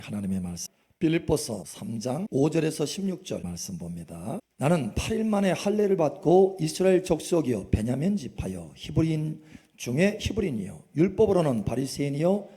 하나님의 말씀 빌립보서 3장 5절에서 16절 말씀 봅니다. 나는 8일 만에 할례를 받고 이스라엘 족속이요 베냐민 지파요 히브리인 중에 히브리인이요 율법으로는 바리새인이요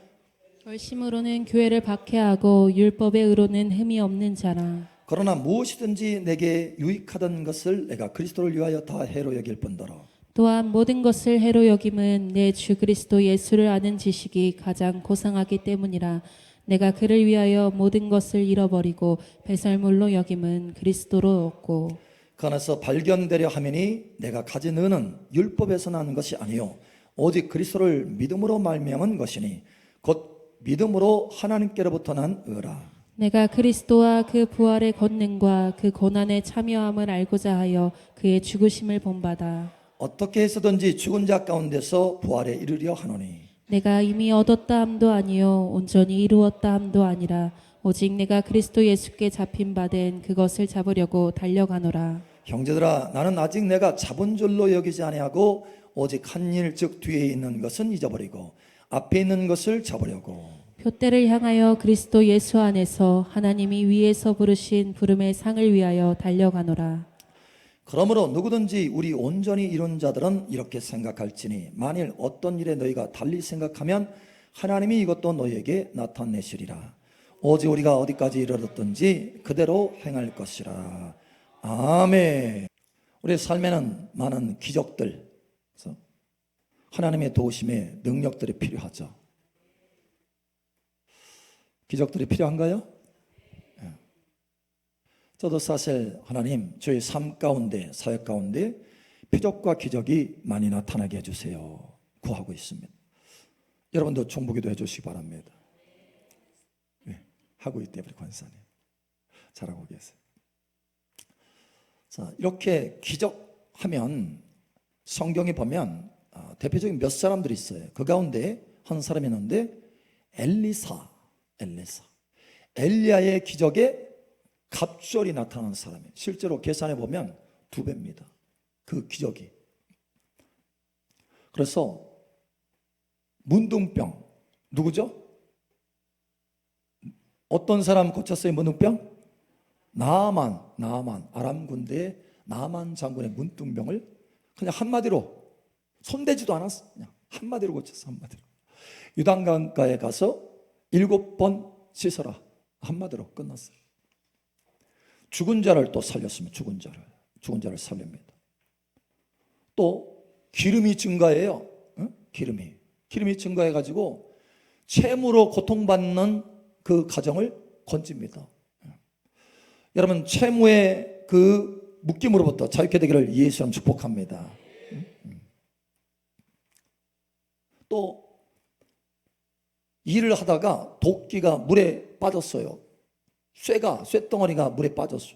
결심으로는 교회를 박해하고 율법의 의로는 흠이 없는 자라. 그러나 무엇이든지 내게 유익하던 것을 내가 그리스도를 위하여 다 해로 여길 뿐더러 또한 모든 것을 해로 여김은 내 주 그리스도 예수를 아는 지식이 가장 고상하기 때문이라. 내가 그를 위하여 모든 것을 잃어버리고 배설물로 여김은 그리스도로 얻고 그 안에서 발견되려 하매니 내가 가진 의는 율법에서 나는 것이 아니요 오직 그리스도를 믿음으로 말미암은 것이니 곧 믿음으로 하나님께로부터 난 의라. 내가 그리스도와 그 부활의 권능과 그 고난에 참여함을 알고자 하여 그의 죽으심을 본받아 어떻게 해서든지 죽은 자 가운데서 부활에 이르려 하노니 내가 이미 얻었다 함도 아니요 온전히 이루었다 함도 아니라 오직 내가 그리스도 예수께 잡힌 바 된 그것을 잡으려고 달려가노라. 형제들아 나는 아직 내가 잡은 줄로 여기지 아니하고 오직 한 일 즉 뒤에 있는 것은 잊어버리고 앞에 있는 것을 잡으려고 표대를 향하여 그리스도 예수 안에서 하나님이 위에서 부르신 부름의 상을 위하여 달려가노라. 그러므로 누구든지 우리 온전히 이룬 자들은 이렇게 생각할지니 만일 어떤 일에 너희가 달리 생각하면 하나님이 이것도 너희에게 나타내시리라. 오직 우리가 어디까지 이르렀든지 그대로 행할 것이라. 아멘. 우리의 삶에는 많은 기적들, 하나님의 도우심에 능력들이 필요하죠. 기적들이 필요한가요? 저도 사실 하나님 저희 삶 가운데 사역 가운데 표적과 기적이 많이 나타나게 해주세요 구하고 있습니다. 여러분도 중보기도 해주시기 바랍니다. 네, 하고 있대요 우리 권사님 잘하고 계세요. 자 이렇게 기적하면 성경에 보면 대표적인 몇 사람들이 있어요. 그 가운데 한 사람이 있는데 엘리사 엘리야의 기적에 갑절이 나타나는 사람이에요. 실제로 계산해 보면 2배입니다. 그 기적이. 그래서 문둥병 누구죠? 어떤 사람 고쳤어요? 문둥병? 나아만 아람 군대의 나아만 장군의 문둥병을 그냥 한마디로 손대지도 않았어. 그냥 한마디로 고쳤어. 한마디로. 유단강가에 가서 7번 씻어라. 한마디로 끝났어요. 죽은 자를 또 살렸습니다. 죽은 자를 살립니다. 또 기름이 증가해요. 기름이 증가해가지고 채무로 고통받는 그 가정을 건집니다. 여러분 채무의 그 묶임으로부터 자유케 되기를 예수님 축복합니다. 또 일을 하다가 도끼가 물에 빠졌어요. 쇠덩어리가 물에 빠졌어.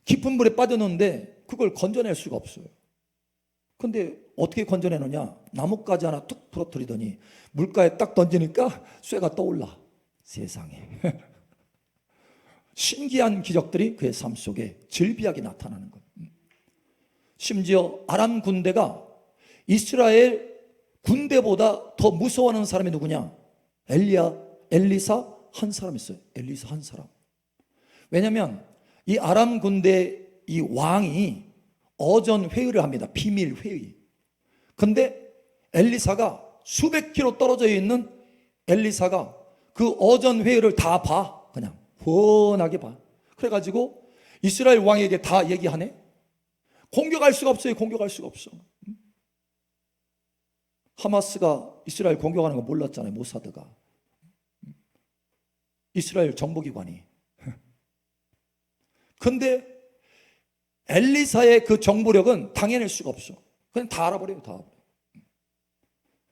깊은 물에 빠졌는데 그걸 건져낼 수가 없어요. 근데 어떻게 건져내느냐? 나뭇가지 하나 툭 부러뜨리더니 물가에 딱 던지니까 쇠가 떠올라. 세상에. 신기한 기적들이 그의 삶 속에 즐비하게 나타나는 거예요. 심지어 아람 군대가 이스라엘 군대보다 더 무서워하는 사람이 누구냐? 엘리사 한 사람 있어요. 엘리사 한 사람. 왜냐하면 이 아람 군대 이 왕이 어전 회의를 합니다. 비밀 회의. 근데 엘리사가 수백 킬로 떨어져 있는 엘리사가 그 어전 회의를 다 봐. 그냥 훤하게 봐. 그래가지고 이스라엘 왕에게 다 얘기하네. 공격할 수가 없어요. 공격할 수가 없어. 하마스가 이스라엘 공격하는 거 몰랐잖아요. 모사드가. 이스라엘 정보기관이. 근데 엘리사의 그 정보력은 당해낼 수가 없어. 그냥 다 알아버려요. 다 알아버려요.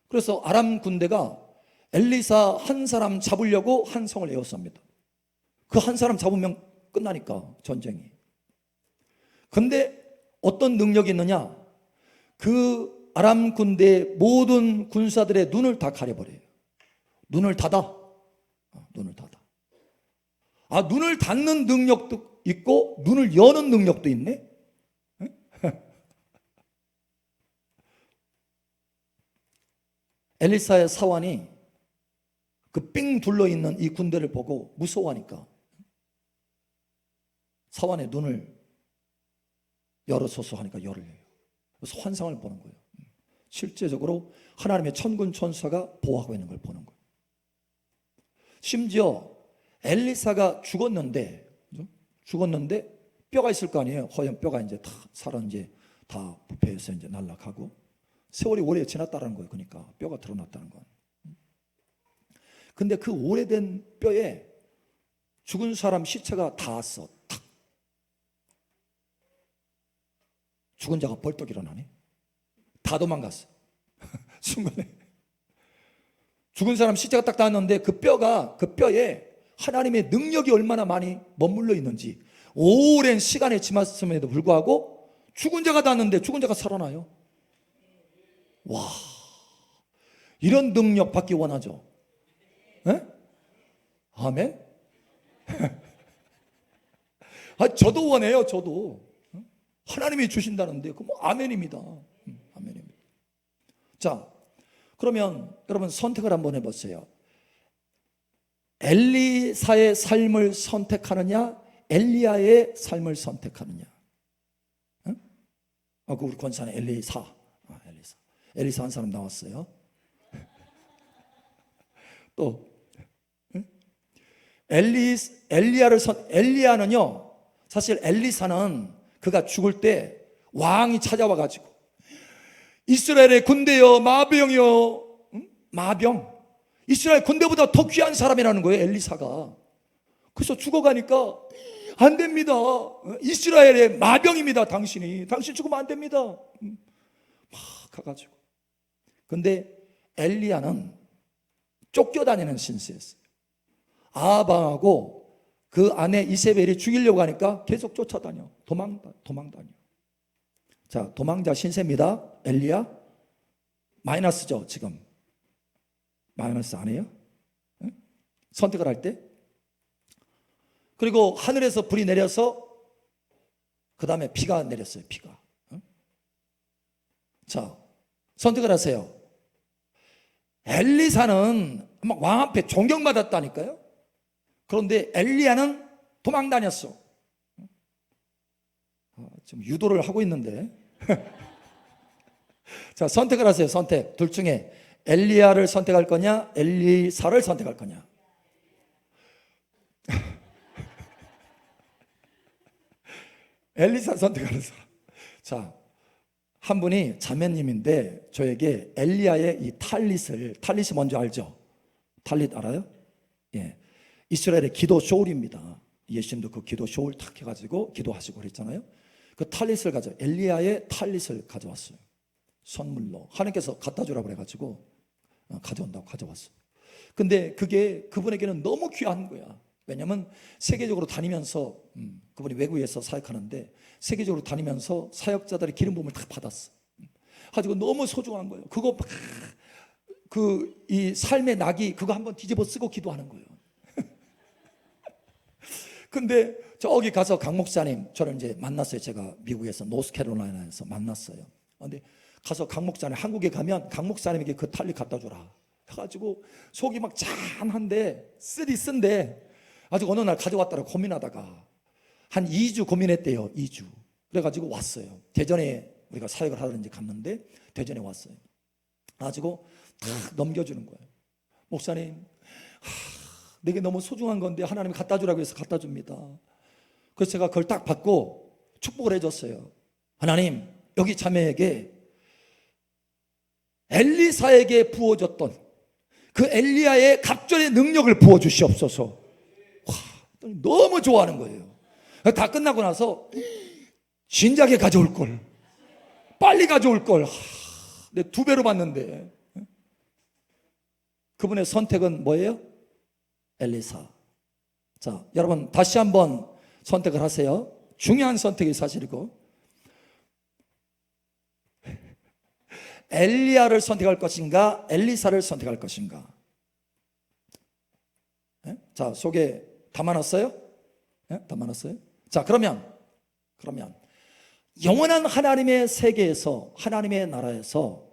그래서 아람 군대가 엘리사 한 사람 잡으려고 한 성을 에워쌉니다. 그 한 사람 잡으면 끝나니까 전쟁이. 근데 어떤 능력이 있느냐? 그 아람 군대의 모든 군사들의 눈을 다 가려버려요. 눈을 닫아. 눈을 닫아. 눈을 닫는 능력도 있고 눈을 여는 능력도 있네. 엘리사의 사환이 그 삥 둘러있는 이 군대를 보고 무서워하니까 사환의 눈을 열어소서 하니까 열을 해요. 그래서 환상을 보는 거예요. 실제적으로 하나님의 천군 천사가 보호하고 있는 걸 보는 거예요. 심지어 엘리사가 죽었는데 뼈가 있을 거 아니에요. 허연 뼈가 이제 다 살아 이제 다 부패해서 이제 날아가고 세월이 오래 지났다는 거예요. 그러니까 뼈가 드러났다는 건. 근데 그 오래된 뼈에 죽은 사람 시체가 닿았어. 탁. 죽은 자가 벌떡 일어나네. 다 도망갔어. 순간에 죽은 사람 시체가 딱 닿았는데 그 뼈에 하나님의 능력이 얼마나 많이 머물러 있는지 오랜 시간이 지났음에도 불구하고 죽은 자가 닿았는데 죽은 자가 살아나요. 와, 이런 능력 받기 원하죠? 네? 아멘? 저도 원해요. 저도 하나님이 주신다는데 그 뭐 아멘입니다. 아멘입니다. 자, 그러면 여러분 선택을 한번 해보세요. 엘리사의 삶을 선택하느냐, 엘리야의 삶을 선택하느냐. 응? 그 우리 권사는 엘리사. 엘리사 한 사람 나왔어요. 또 응? 엘리야는요, 사실 엘리사는 그가 죽을 때 왕이 찾아와 가지고 이스라엘의 군대여 마병이여, 응? 마병, 이스라엘 군대보다 더 귀한 사람이라는 거예요, 엘리사가. 그래서 죽어가니까 안 됩니다. 이스라엘의 마병입니다. 당신 죽으면 안 됩니다. 막 가가지고. 근데 엘리야는 쫓겨다니는 신세였어요. 아합하고 그 아내 이세벨이 죽이려고 하니까 계속 쫓아다녀. 도망다녀. 자, 도망자 신세입니다. 엘리야. 마이너스죠, 지금. 마이너스 아니에요? 응? 선택을 할 때. 그리고 하늘에서 불이 내려서 그 다음에 비가 내렸어요. 비가. 응? 자, 선택을 하세요. 엘리사는 막 왕 앞에 존경받았다니까요. 그런데 엘리야는 도망 다녔어. 지금 유도를 하고 있는데. 자, 선택을 하세요. 선택. 둘 중에 엘리야를 선택할 거냐, 엘리사를 선택할 거냐. 엘리사 선택하는 사람. 자, 한 분이 자매님인데 저에게 엘리야의 이 탈릿이 뭔지 알죠? 탈릿 알아요? 예, 이스라엘의 기도 쇼울입니다. 예수님도 그 기도 쇼울 탁 해가지고 기도하시고 그랬잖아요. 그 탈릿을 엘리야의 탈릿을 가져왔어요. 선물로 하나님께서 갖다 주라고 그래가지고 가져온다고 가져왔어요. 근데 그게 그분에게는 너무 귀한 거야. 왜냐하면 세계적으로 다니면서 그분이 외국에서 사역하는데 세계적으로 다니면서 사역자들의 기름 부음을 다 받았어. 가지고 너무 소중한 거예요. 그거 이 삶의 낙이 그거 한번 뒤집어 쓰고 기도하는 거예요. 근데 저기 가서 강 목사님 저를 이제 만났어요. 제가 미국에서 노스캐롤라이나에서 만났어요. 근데 가서 강 목사님, 한국에 가면 강 목사님에게 그 탈리 갖다 줘라 해가지고 속이 막 짠한데 쓴데 아직 어느 날 가져왔다고 고민하다가 한 2주 고민했대요. 2주. 그래가지고 왔어요. 대전에 우리가 사역을 하든지 갔는데 대전에 왔어요. 가지고 다 넘겨주는 거예요. 목사님, 내게 너무 소중한 건데 하나님이 갖다 주라고 해서 갖다 줍니다. 그래서 제가 그걸 딱 받고 축복을 해줬어요. 하나님, 여기 자매에게 엘리사에게 부어줬던 그 엘리야의 갑절의 능력을 부어주시옵소서. 와, 너무 좋아하는 거예요. 다 끝나고 나서 진작에 가져올 걸, 빨리 가져올 걸. 내 2배로 받는데. 그분의 선택은 뭐예요? 엘리사. 자, 여러분 다시 한번 선택을 하세요. 중요한 선택이 사실이고, 엘리야를 선택할 것인가, 엘리사를 선택할 것인가. 네? 자, 속에 담아놨어요? 네? 담아놨어요? 자, 그러면 영원한 하나님의 세계에서, 하나님의 나라에서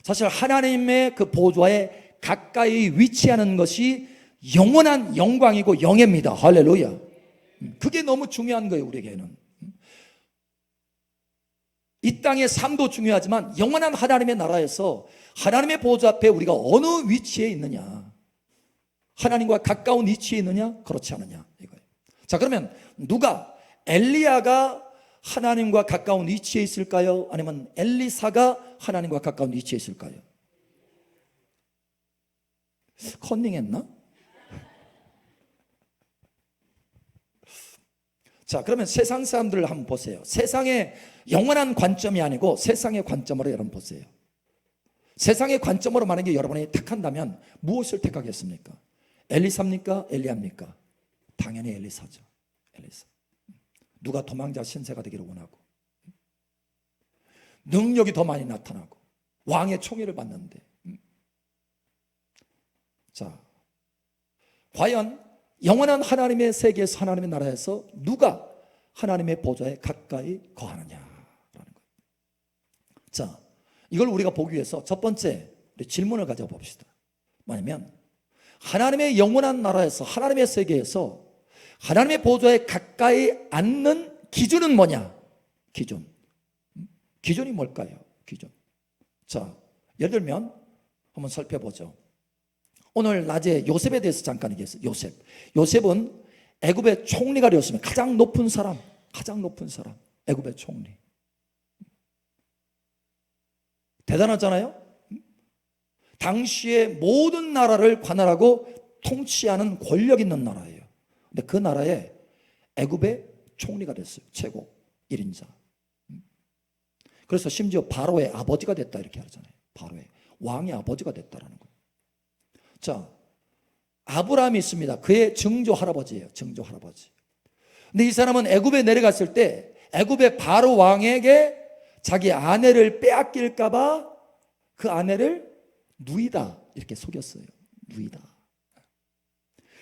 사실 하나님의 그 보좌에 가까이 위치하는 것이 영원한 영광이고 영예입니다. 할렐루야. 그게 너무 중요한 거예요, 우리에게는. 이 땅의 삶도 중요하지만 영원한 하나님의 나라에서 하나님의 보좌 앞에 우리가 어느 위치에 있느냐, 하나님과 가까운 위치에 있느냐, 그렇지 않느냐 이거예요. 자, 그러면 누가, 엘리야가 하나님과 가까운 위치에 있을까요? 아니면 엘리사가 하나님과 가까운 위치에 있을까요? 컨닝했나? 자, 그러면 세상 사람들을 한번 보세요. 세상의 영원한 관점이 아니고 세상의 관점으로 여러분 보세요. 세상의 관점으로 만약에 여러분이 택한다면 무엇을 택하겠습니까? 엘리사입니까? 엘리야입니까? 당연히 엘리사죠. 엘리사. 누가 도망자 신세가 되기를 원하고, 능력이 더 많이 나타나고, 왕의 총애를 받는데, 자, 과연 영원한 하나님의 세계에서, 하나님의 나라에서 누가 하나님의 보좌에 가까이 거하느냐라는 거예요. 자, 이걸 우리가 보기 위해서 첫 번째 우리 질문을 가져봅시다. 뭐냐면, 하나님의 영원한 나라에서, 하나님의 세계에서 하나님의 보좌에 가까이 앉는 기준은 뭐냐? 기준이 뭘까요? 기준. 자, 예를 들면 한번 살펴보죠. 오늘 낮에 요셉에 대해서 잠깐 얘기했어요. 요셉은 애굽의 총리가 되었습니다. 가장 높은 사람, 애굽의 총리. 대단하잖아요. 당시에 모든 나라를 관할하고 통치하는 권력 있는 나라예요. 근데 그 나라에 애굽의 총리가 됐어요. 최고 1인자. 그래서 심지어 바로의 아버지가 됐다 이렇게 하잖아요. 바로의 왕의 아버지가 됐다라는 거예요. 자, 아브라함이 있습니다. 그의 증조 할아버지예요. 증조 할아버지. 근데 이 사람은 애굽에 내려갔을 때 애굽의 바로 왕에게 자기 아내를 빼앗길까 봐 그 아내를 누이다 이렇게 속였어요. 누이다.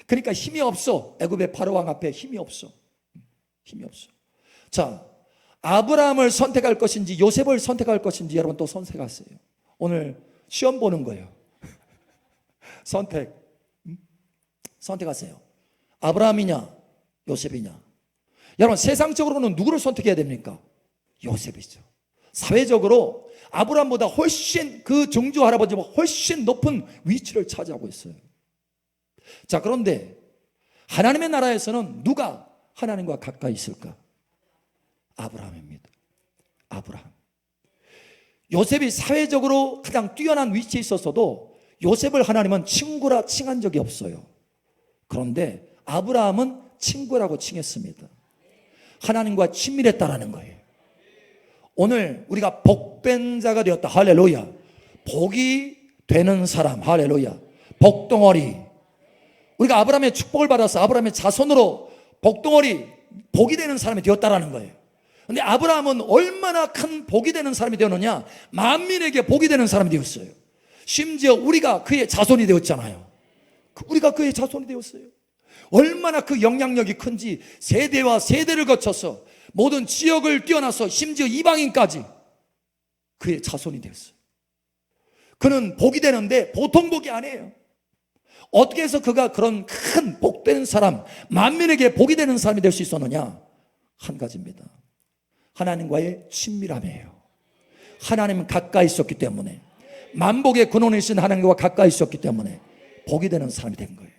그러니까 힘이 없어. 애굽의 바로 왕 앞에 힘이 없어. 자, 아브라함을 선택할 것인지 요셉을 선택할 것인지 여러분 또 선택하세요. 오늘 시험 보는 거예요. 선택하세요. 아브라함이냐 요셉이냐. 여러분 세상적으로는 누구를 선택해야 됩니까? 요셉이죠. 사회적으로 아브라함보다 훨씬, 그 증조 할아버지보다 훨씬 높은 위치를 차지하고 있어요. 자, 그런데 하나님의 나라에서는 누가 하나님과 가까이 있을까? 아브라함입니다. 아브라함. 요셉이 사회적으로 가장 뛰어난 위치에 있었어도 요셉을 하나님은 친구라 칭한 적이 없어요. 그런데 아브라함은 친구라고 칭했습니다. 하나님과 친밀했다라는 거예요. 오늘 우리가 복된 자가 되었다. 할렐루야. 복이 되는 사람. 할렐루야. 복덩어리. 우리가 아브라함의 축복을 받아서 아브라함의 자손으로 복덩어리, 복이 되는 사람이 되었다라는 거예요. 근데 아브라함은 얼마나 큰 복이 되는 사람이 되었느냐? 만민에게 복이 되는 사람이 되었어요. 심지어 우리가 그의 자손이 되었잖아요. 우리가 그의 자손이 되었어요. 얼마나 그 영향력이 큰지 세대와 세대를 거쳐서 모든 지역을 뛰어나서 심지어 이방인까지 그의 자손이 되었어요. 그는 복이 되는데 보통 복이 아니에요. 어떻게 해서 그가 그런 큰 복된 사람, 만민에게 복이 되는 사람이 될 수 있었느냐? 한 가지입니다. 하나님과의 친밀함이에요. 하나님은 가까이 있었기 때문에, 만복의 근원이신 하나님과 가까이 있었기 때문에 복이 되는 사람이 된 거예요.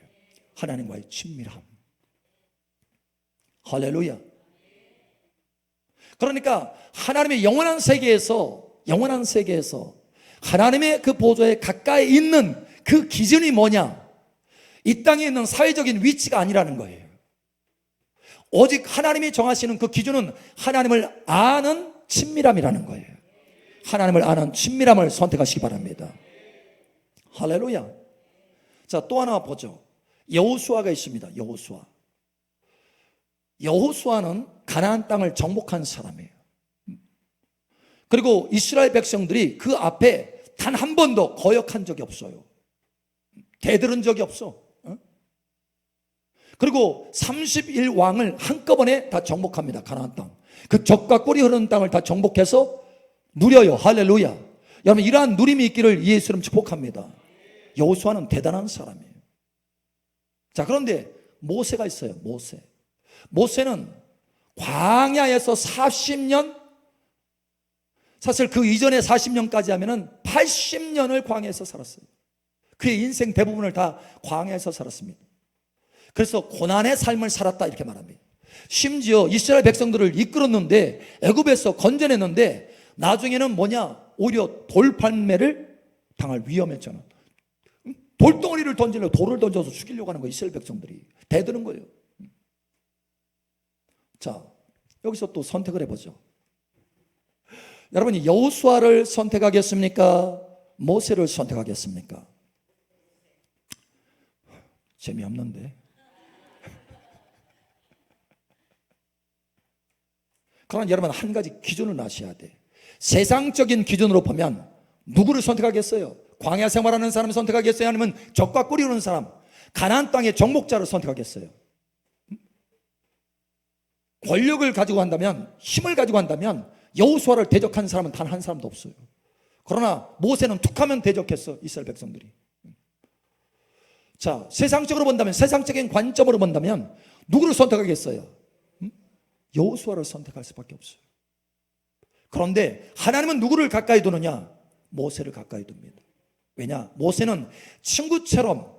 하나님과의 친밀함. 할렐루야. 그러니까 하나님의 영원한 세계에서 하나님의 그 보좌에 가까이 있는 그 기준이 뭐냐? 이 땅에 있는 사회적인 위치가 아니라는 거예요. 오직 하나님이 정하시는 그 기준은 하나님을 아는 친밀함이라는 거예요. 하나님을 아는 친밀함을 선택하시기 바랍니다. 할렐루야. 자, 또 하나 보죠. 여호수아가 있습니다. 여호수아는 가나안 땅을 정복한 사람이에요. 그리고 이스라엘 백성들이 그 앞에 단 한 번도 거역한 적이 없어요. 대들은 적이 없어. 그리고 31왕을 한꺼번에 다 정복합니다. 가나안 땅. 그 젖과 꿀이 흐르는 땅을 다 정복해서 누려요. 할렐루야. 여러분, 이러한 누림이 있기를 예수님 축복합니다. 여호수아는 대단한 사람이에요. 자, 그런데 모세가 있어요. 모세는 광야에서 40년, 사실 그 이전에 40년까지 하면은 80년을 광야에서 살았어요. 그의 인생 대부분을 다 광야에서 살았습니다. 그래서 고난의 삶을 살았다 이렇게 말합니다. 심지어 이스라엘 백성들을 이끌었는데, 애굽에서 건져냈는데, 나중에는 뭐냐, 오히려 돌판매를 당할 위험했잖아. 돌덩어리를 던지려고 돌을 던져서 죽이려고 하는 거예요. 이스라엘 백성들이 대드는 거예요. 자, 여기서 또 선택을 해보죠. 여러분이 여호수아를 선택하겠습니까? 모세를 선택하겠습니까? 재미없는데. 그러나 여러분, 한 가지 기준을 아셔야 돼. 세상적인 기준으로 보면 누구를 선택하겠어요? 광야 생활하는 사람을 선택하겠어요? 아니면 적과 꿀이 흐르는 사람, 가나안 땅의 정복자를 선택하겠어요? 권력을 가지고 한다면, 힘을 가지고 한다면 여호수아를 대적한 사람은 단 한 사람도 없어요. 그러나 모세는 툭하면 대적했어, 이스라엘 백성들이. 자, 세상적으로 본다면, 세상적인 관점으로 본다면 누구를 선택하겠어요? 여호수아를 선택할 수밖에 없어요. 그런데 하나님은 누구를 가까이 두느냐? 모세를 가까이 둡니다. 왜냐? 모세는 친구처럼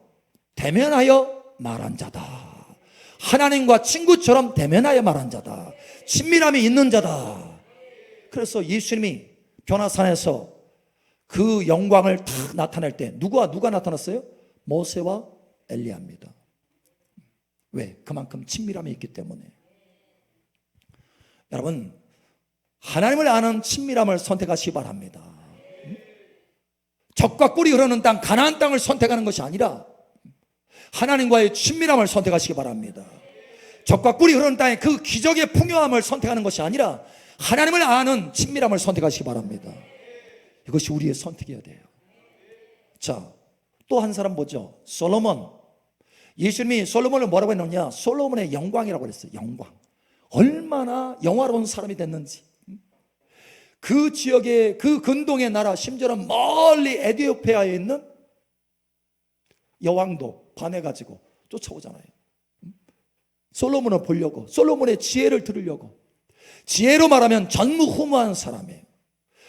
대면하여 말한 자다. 하나님과 친구처럼 대면하여 말한 자다. 친밀함이 있는 자다. 그래서 예수님이 변화산에서 그 영광을 딱 나타낼 때 누가 나타났어요? 모세와 엘리야입니다. 왜? 그만큼 친밀함이 있기 때문에. 여러분, 하나님을 아는 친밀함을 선택하시기 바랍니다. 적과 꿀이 흐르는 땅, 가나안 땅을 선택하는 것이 아니라 하나님과의 친밀함을 선택하시기 바랍니다. 적과 꿀이 흐르는 땅의 그 기적의 풍요함을 선택하는 것이 아니라 하나님을 아는 친밀함을 선택하시기 바랍니다. 이것이 우리의 선택이어야 돼요. 자, 또 한 사람 보죠. 솔로몬. 예수님이 솔로몬을 뭐라고 했느냐? 솔로몬의 영광이라고 그랬어요. 영광. 얼마나 영화로운 사람이 됐는지. 그 지역의 그 근동의 나라, 심지어는 멀리 에티오피아에 있는 여왕도 반해가지고 쫓아오잖아요. 솔로몬을 보려고, 솔로몬의 지혜를 들으려고. 지혜로 말하면 전무후무한 사람이에요.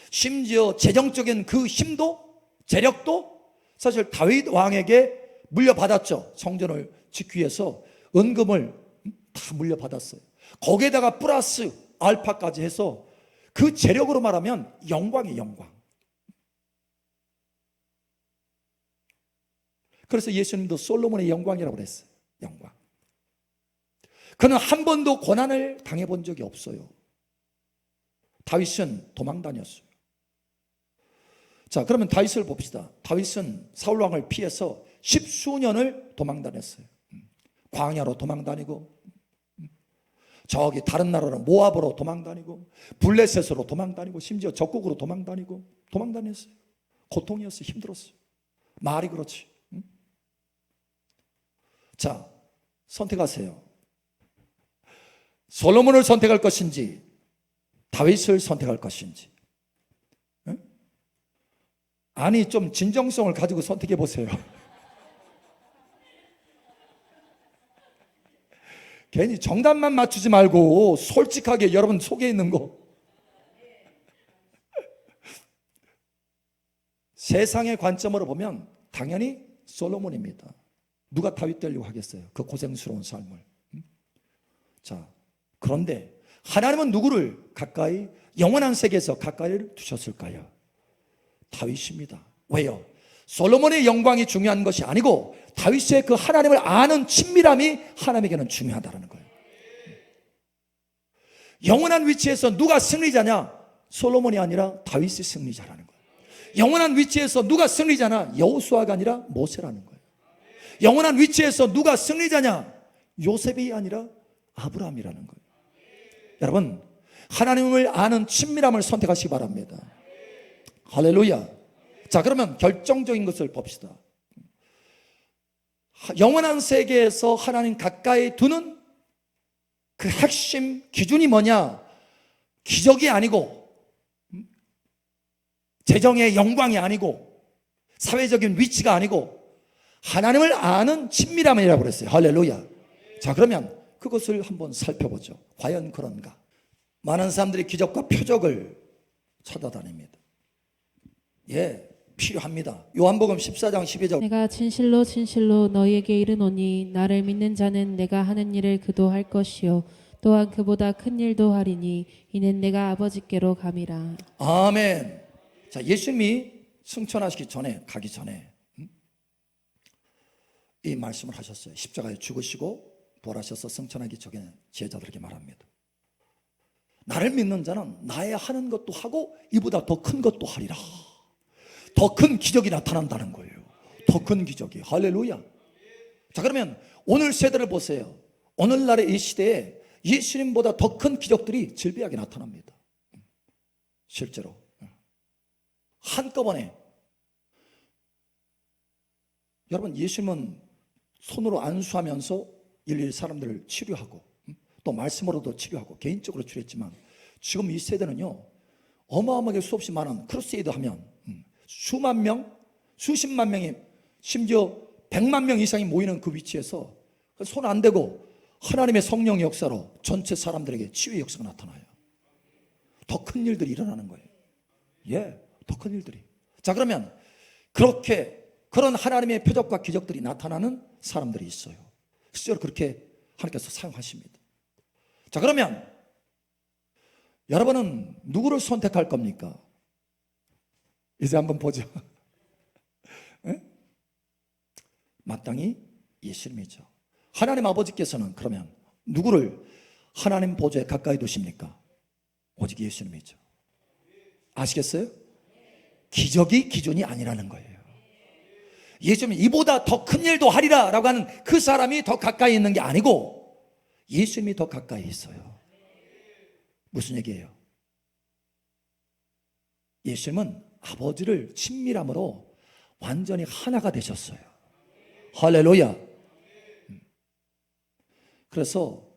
심지어 재정적인 그 힘도, 재력도 사실 다윗 왕에게 물려받았죠. 성전을 짓기 위해서 은금을 다 물려받았어요. 거기에다가 플러스 알파까지 해서 그 재력으로 말하면 영광이에요, 영광. 그래서 예수님도 솔로몬의 영광이라고 그랬어요. 영광. 그는 한 번도 고난을 당해본 적이 없어요. 다윗은 도망 다녔어요. 자, 그러면 다윗을 봅시다. 다윗은 사울 왕을 피해서 10수년을 도망 다녔어요. 광야로 도망 다니고, 저기 다른 나라로 모압으로 도망 다니고, 블레셋으로 도망 다니고, 심지어 적국으로 도망 다니고, 도망 다녔어요. 고통이었어요. 힘들었어요. 말이 그렇지. 자, 선택하세요. 솔로몬을 선택할 것인지 다윗을 선택할 것인지. 응? 아니, 좀 진정성을 가지고 선택해 보세요. 괜히 정답만 맞추지 말고 솔직하게 여러분 속에 있는 거. 세상의 관점으로 보면 당연히 솔로몬입니다. 누가 다윗 되려고 하겠어요? 그 고생스러운 삶을. 자, 그런데 하나님은 누구를 가까이, 영원한 세계에서 가까이를 두셨을까요? 다윗입니다. 왜요? 솔로몬의 영광이 중요한 것이 아니고 다윗의 그 하나님을 아는 친밀함이 하나님에게는 중요하다는 거예요. 영원한 위치에서 누가 승리자냐? 솔로몬이 아니라 다윗이 승리자라는 거예요. 영원한 위치에서 누가 승리자냐? 여호수아가 아니라 모세라는 거예요. 영원한 위치에서 누가 승리자냐? 요셉이 아니라 아브라함이라는 거예요. 여러분, 하나님을 아는 친밀함을 선택하시기 바랍니다. 할렐루야. 자, 그러면 결정적인 것을 봅시다. 영원한 세계에서 하나님 가까이 두는 그 핵심 기준이 뭐냐? 기적이 아니고, 재정의 영광이 아니고, 사회적인 위치가 아니고 하나님을 아는 친밀함이라고 그랬어요. 할렐루야. 자, 그러면 그것을 한번 살펴보죠. 과연 그런가? 많은 사람들이 기적과 표적을 찾아다닙니다. 예, 필요합니다. 요한복음 14장 12절. 내가 진실로 진실로 너희에게 이르노니 나를 믿는 자는 내가 하는 일을 그도 할 것이요 또한 그보다 큰 일도 하리니 이는 내가 아버지께로 감이라. 아멘. 자, 예수님이 승천하시기 전에, 가기 전에 이 말씀을 하셨어요. 십자가에 죽으시고 부활하셔서 승천하기 전에 제자들에게 말합니다. 나를 믿는 자는 나의 하는 것도 하고 이보다 더 큰 것도 하리라. 더 큰 기적이 나타난다는 거예요. 더 큰 기적이. 할렐루야. 자, 그러면 오늘 세대를 보세요. 오늘날의 이 시대에 예수님보다 더 큰 기적들이 질비하게 나타납니다. 실제로 한꺼번에. 여러분, 예수님은 손으로 안수하면서 일일이 사람들을 치료하고 또 말씀으로도 치료하고 개인적으로 치료했지만, 지금 이 세대는요 어마어마하게 수없이 많은 크루세이드 하면 수만 명, 수십만 명이, 심지어 100만 명 이상이 모이는 그 위치에서 손 안 대고 하나님의 성령 역사로 전체 사람들에게 치유의 역사가 나타나요. 더 큰 일들이 일어나는 거예요. 예, 더 큰 일들이. 자, 그러면 그런 하나님의 표적과 기적들이 나타나는 사람들이 있어요. 실제로 그렇게 하나님께서 사용하십니다. 자, 그러면 여러분은 누구를 선택할 겁니까? 이제 한번 보죠. 네? 마땅히 예수님이죠. 하나님 아버지께서는 그러면 누구를 하나님 보좌에 가까이 두십니까? 오직 예수님이죠. 아시겠어요? 기적이 기준이 아니라는 거예요. 예수님이 이보다 더 큰 일도 하리라 라고 하는 그 사람이 더 가까이 있는 게 아니고 예수님이 더 가까이 있어요. 무슨 얘기예요? 예수님은 아버지를 친밀함으로 완전히 하나가 되셨어요. 할렐루야. 그래서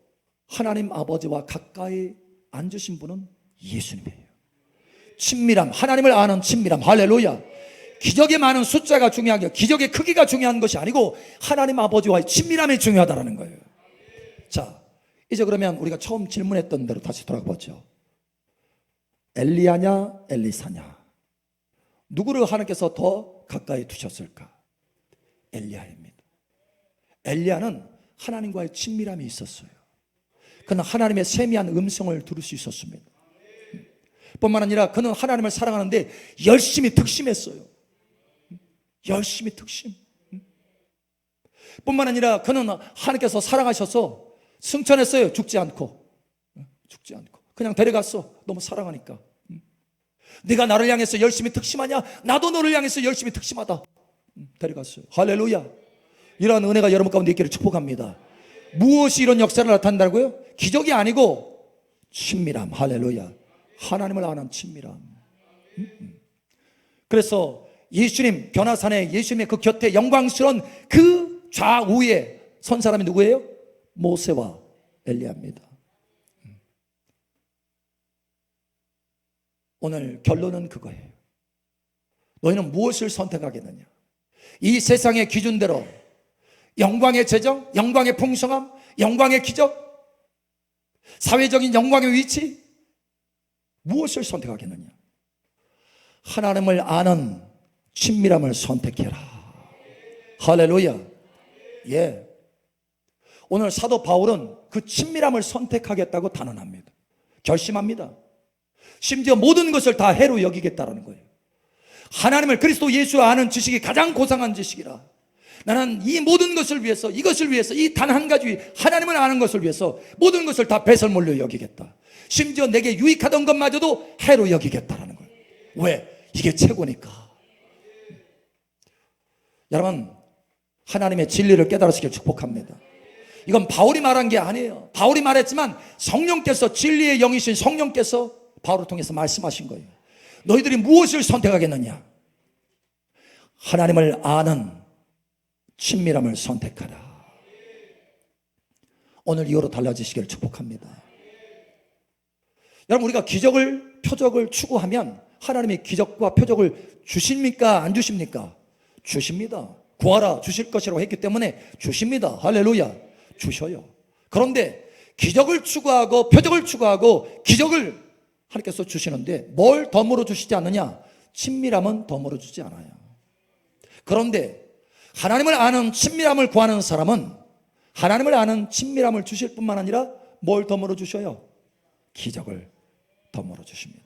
하나님 아버지와 가까이 앉으신 분은 예수님이에요. 친밀함, 하나님을 아는 친밀함. 할렐루야. 기적이 많은 숫자가 중요한 게, 기적의 크기가 중요한 것이 아니고 하나님 아버지와의 친밀함이 중요하다는 거예요. 자, 이제 그러면 우리가 처음 질문했던 대로 다시 돌아가보죠. 엘리야냐 엘리사냐, 누구를 하나님께서 더 가까이 두셨을까? 엘리야입니다. 엘리야는 하나님과의 친밀함이 있었어요. 그는 하나님의 세미한 음성을 들을 수 있었습니다. 뿐만 아니라 그는 하나님을 사랑하는데 열심히 특심했어요. 열심히 특심. 뿐만 아니라 그는 하나님께서 사랑하셔서 승천했어요. 죽지 않고. 그냥 데려갔어. 너무 사랑하니까. 네가 나를 향해서 열심히 특심하냐? 나도 너를 향해서 열심히 특심하다. 데려갔어요. 할렐루야. 이러한 은혜가 여러분 가운데 있기를 축복합니다. 무엇이 이런 역사를 나타낸다고요? 기적이 아니고 친밀함. 할렐루야. 하나님을 아는 친밀함. 그래서 예수님 변화산에 예수님의 그 곁에 영광스러운 그 좌우에 선 사람이 누구예요? 모세와 엘리야입니다. 오늘 결론은 그거예요. 너희는 무엇을 선택하겠느냐? 이 세상의 기준대로 영광의 재정, 영광의 풍성함, 영광의 기적, 사회적인 영광의 위치, 무엇을 선택하겠느냐? 하나님을 아는 친밀함을 선택해라. 할렐루야. 예. 오늘 사도 바울은 그 친밀함을 선택하겠다고 단언합니다. 결심합니다. 심지어 모든 것을 다 해로 여기겠다라는 거예요. 하나님을, 그리스도 예수 아는 지식이 가장 고상한 지식이라. 나는 이 모든 것을 위해서, 이것을 위해서, 이 단 한 가지 하나님을 아는 것을 위해서 모든 것을 다 배설물로 여기겠다. 심지어 내게 유익하던 것마저도 해로 여기겠다라는 거예요. 왜? 이게 최고니까. 여러분, 하나님의 진리를 깨달으시길 축복합니다. 이건 바울이 말한 게 아니에요. 바울이 말했지만 성령께서, 진리의 영이신 성령께서 바울을 통해서 말씀하신 거예요. 너희들이 무엇을 선택하겠느냐? 하나님을 아는 친밀함을 선택하라. 오늘 이후로 달라지시기를 축복합니다. 여러분, 우리가 기적을, 표적을 추구하면 하나님이 기적과 표적을 주십니까? 안 주십니까? 주십니다. 구하라 주실 것이라고 했기 때문에 주십니다. 할렐루야. 주셔요. 그런데 기적을 추구하고 표적을 추구하고 기적을 하나님께서 주시는데 뭘 덤으로 주시지 않느냐? 친밀함은 덤으로 주지 않아요. 그런데 하나님을 아는 친밀함을 구하는 사람은 하나님을 아는 친밀함을 주실 뿐만 아니라 뭘 덤으로 주셔요? 기적을 덤으로 주십니다.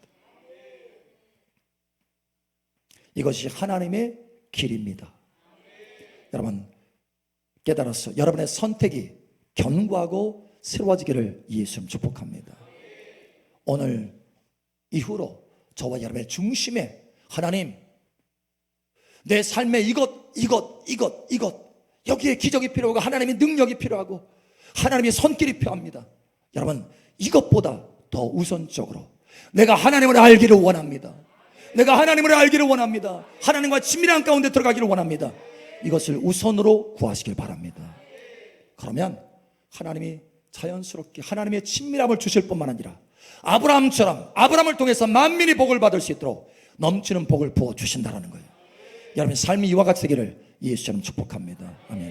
이것이 하나님의 길입니다. 여러분 깨달아서 여러분의 선택이 견고하고 새로워지기를 예수님 축복합니다. 오늘 이후로 저와 여러분의 중심에 하나님, 내 삶에 이것 여기에 기적이 필요하고 하나님의 능력이 필요하고 하나님의 손길이 필요합니다. 여러분 이것보다 더 우선적으로 내가 하나님을 알기를 원합니다. 내가 하나님을 알기를 원합니다. 하나님과 친밀한 가운데 들어가기를 원합니다. 이것을 우선으로 구하시길 바랍니다. 그러면 하나님이 자연스럽게 하나님의 친밀함을 주실 뿐만 아니라 아브라함처럼 아브라함을 통해서 만민이 복을 받을 수 있도록 넘치는 복을 부어주신다는 거예요. 여러분의 삶이 이와 같이 되기를 예수처럼 축복합니다. 아멘.